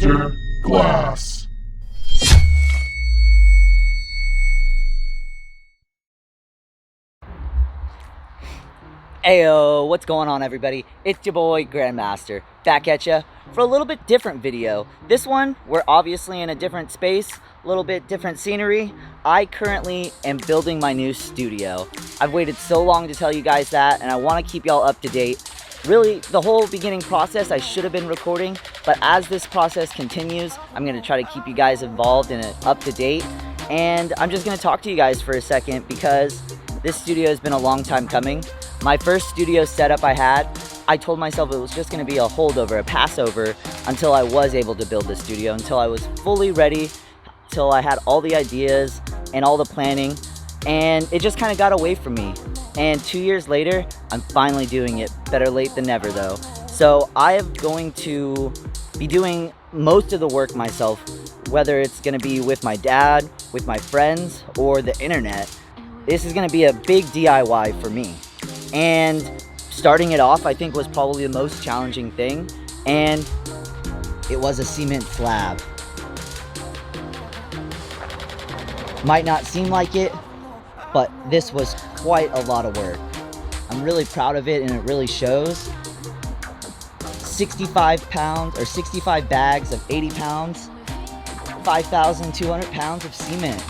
Mr. Glass. Ayo, what's going on, everybody? It's your boy Grandmaster, back at ya for a little bit different video. This one, we're obviously in a different space, a little bit different scenery. I currently am building my new studio. I've waited so long to tell you guys that, and I want to keep y'all up to date. Really, the whole beginning process I should have been recording, but as this process continues, I'm going to try to keep you guys involved and up to date. And I'm just going to talk to you guys for a second because this studio has been a long time coming. My first studio setup I had, I told myself it was just going to be a holdover, a passover, until I was able to build this studio, until I was fully ready, until I had all the ideas and all the planning, and it just kind of got away from me. And 2 years later, I'm finally doing it. Better late than never, though. So I am going to be doing most of the work myself, whether it's going to be with my dad, with my friends, or the internet. This is going to be a big DIY for me. And starting it off, I think, was probably the most challenging thing. And it was a cement slab. Might not seem like it, but this was quite a lot of work. I'm really proud of it, and it really shows. 65 pounds, or 65 bags of 80 pounds, 5,200 pounds of cement.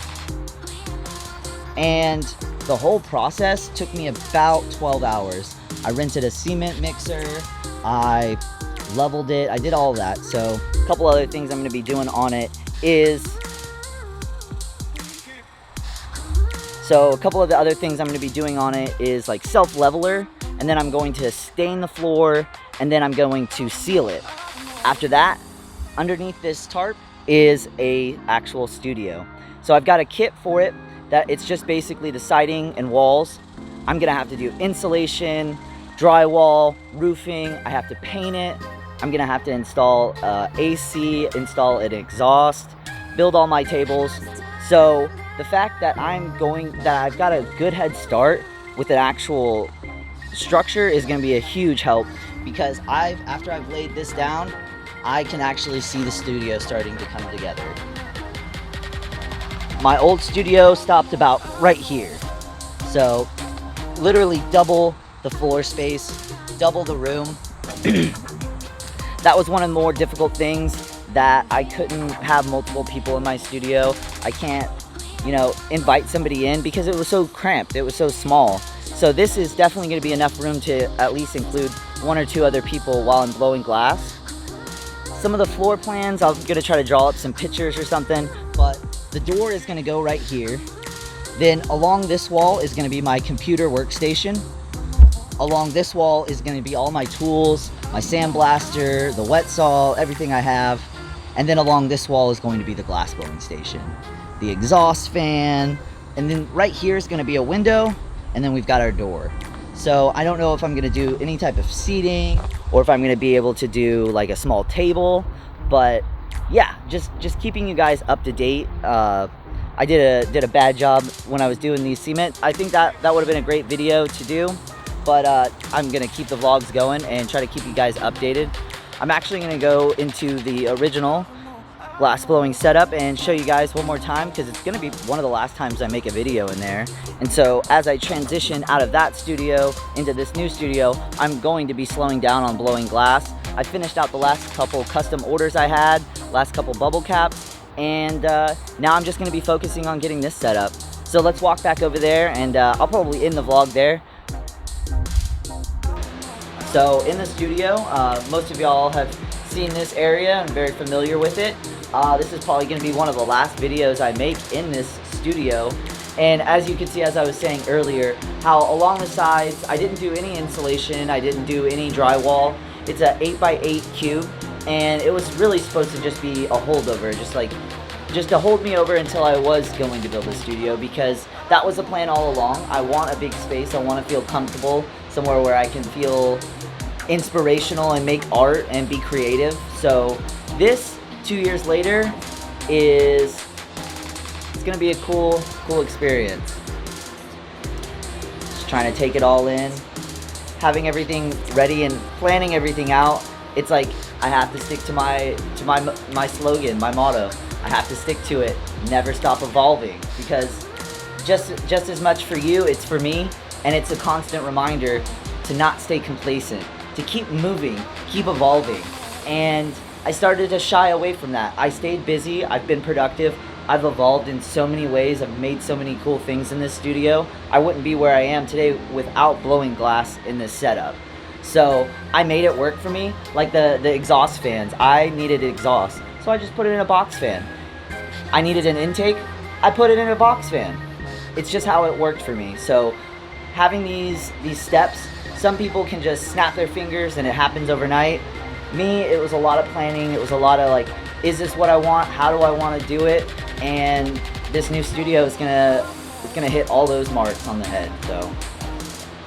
And the whole process took me about 12 hours. I rented a cement mixer, I leveled it, I did all of that. So a couple other things I'm gonna be doing on it is, like self-leveler, and then I'm going to stain the floor, and then I'm going to seal it. After that, underneath this tarp is a actual studio. So I've got a kit for it that it's just basically the siding and walls. I'm gonna have to do insulation, drywall, roofing. I have to paint it. I'm gonna have to install AC, install an exhaust, build all my tables. So the fact that I've got a good head start with an actual structure is gonna be a huge help, because after I've laid this down, I can actually see the studio starting to come together. My old studio stopped about right here. So literally double the floor space, double the room. That was one of the more difficult things, that I couldn't have multiple people in my studio. I can't, invite somebody in because it was so cramped, it was so small. So this is definitely gonna be enough room to at least include one or two other people while I'm blowing glass. Some of the floor plans, I'm gonna try to draw up some pictures or something, but the door is gonna go right here. Then along this wall is gonna be my computer workstation. Along this wall is gonna be all my tools, my sandblaster, the wet saw, everything I have. And then along this wall is going to be the glass blowing station, the exhaust fan, and then right here is gonna be a window, and then we've got our door. So I don't know if I'm gonna do any type of seating, or if I'm gonna be able to do like a small table, but yeah, just keeping you guys up to date. I did a bad job when I was doing these cement. I think that would have been a great video to do, but I'm gonna keep the vlogs going and try to keep you guys updated. I'm actually gonna go into the original glass blowing setup and show you guys one more time, because it's gonna be one of the last times I make a video in there. And so as I transition out of that studio into this new studio, I'm going to be slowing down on blowing glass. I finished out the last couple custom orders I had, last couple bubble caps, and now I'm just gonna be focusing on getting this set up. So let's walk back over there, and I'll probably end the vlog there. So in the studio, most of y'all have seen this area and very familiar with it. This is probably gonna be one of the last videos I make in this studio. And as you can see, as I was saying earlier, how along the sides, I didn't do any insulation, I didn't do any drywall. It's a 8x8 cube, and it was really supposed to just be a holdover, just to hold me over until I was going to build a studio, because that was the plan all along. I want a big space, I want to feel comfortable, somewhere where I can feel inspirational and make art and be creative. So this, 2 years later, it's gonna be a cool experience. Just trying to take it all in, having everything ready and planning everything out. it's like I have to stick to my slogan, my motto. I have to stick to it. Never stop evolving, because just as much for you, it's for me, and it's a constant reminder to not stay complacent, to keep moving, keep evolving. And I started to shy away from that. I stayed busy, I've been productive, I've evolved in so many ways, I've made so many cool things in this studio. I wouldn't be where I am today without blowing glass in this setup. So I made it work for me. Like the exhaust fans, I needed exhaust, so I just put it in a box fan. I needed an intake, I put it in a box fan. It's just how it worked for me. So having these steps, some people can just snap their fingers and it happens overnight. Me, it was a lot of planning. It was a lot of like, is this what I want? How do I want to do it? And this new studio is gonna hit all those marks on the head. So,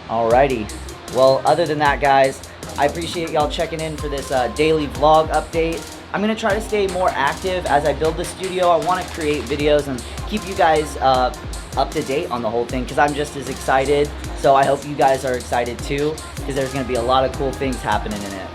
alrighty. Well, other than that, guys, I appreciate y'all checking in for this daily vlog update. I'm gonna try to stay more active as I build the studio. I want to create videos and keep you guys up to date on the whole thing, because I'm just as excited. So I hope you guys are excited too, because there's gonna be a lot of cool things happening in it.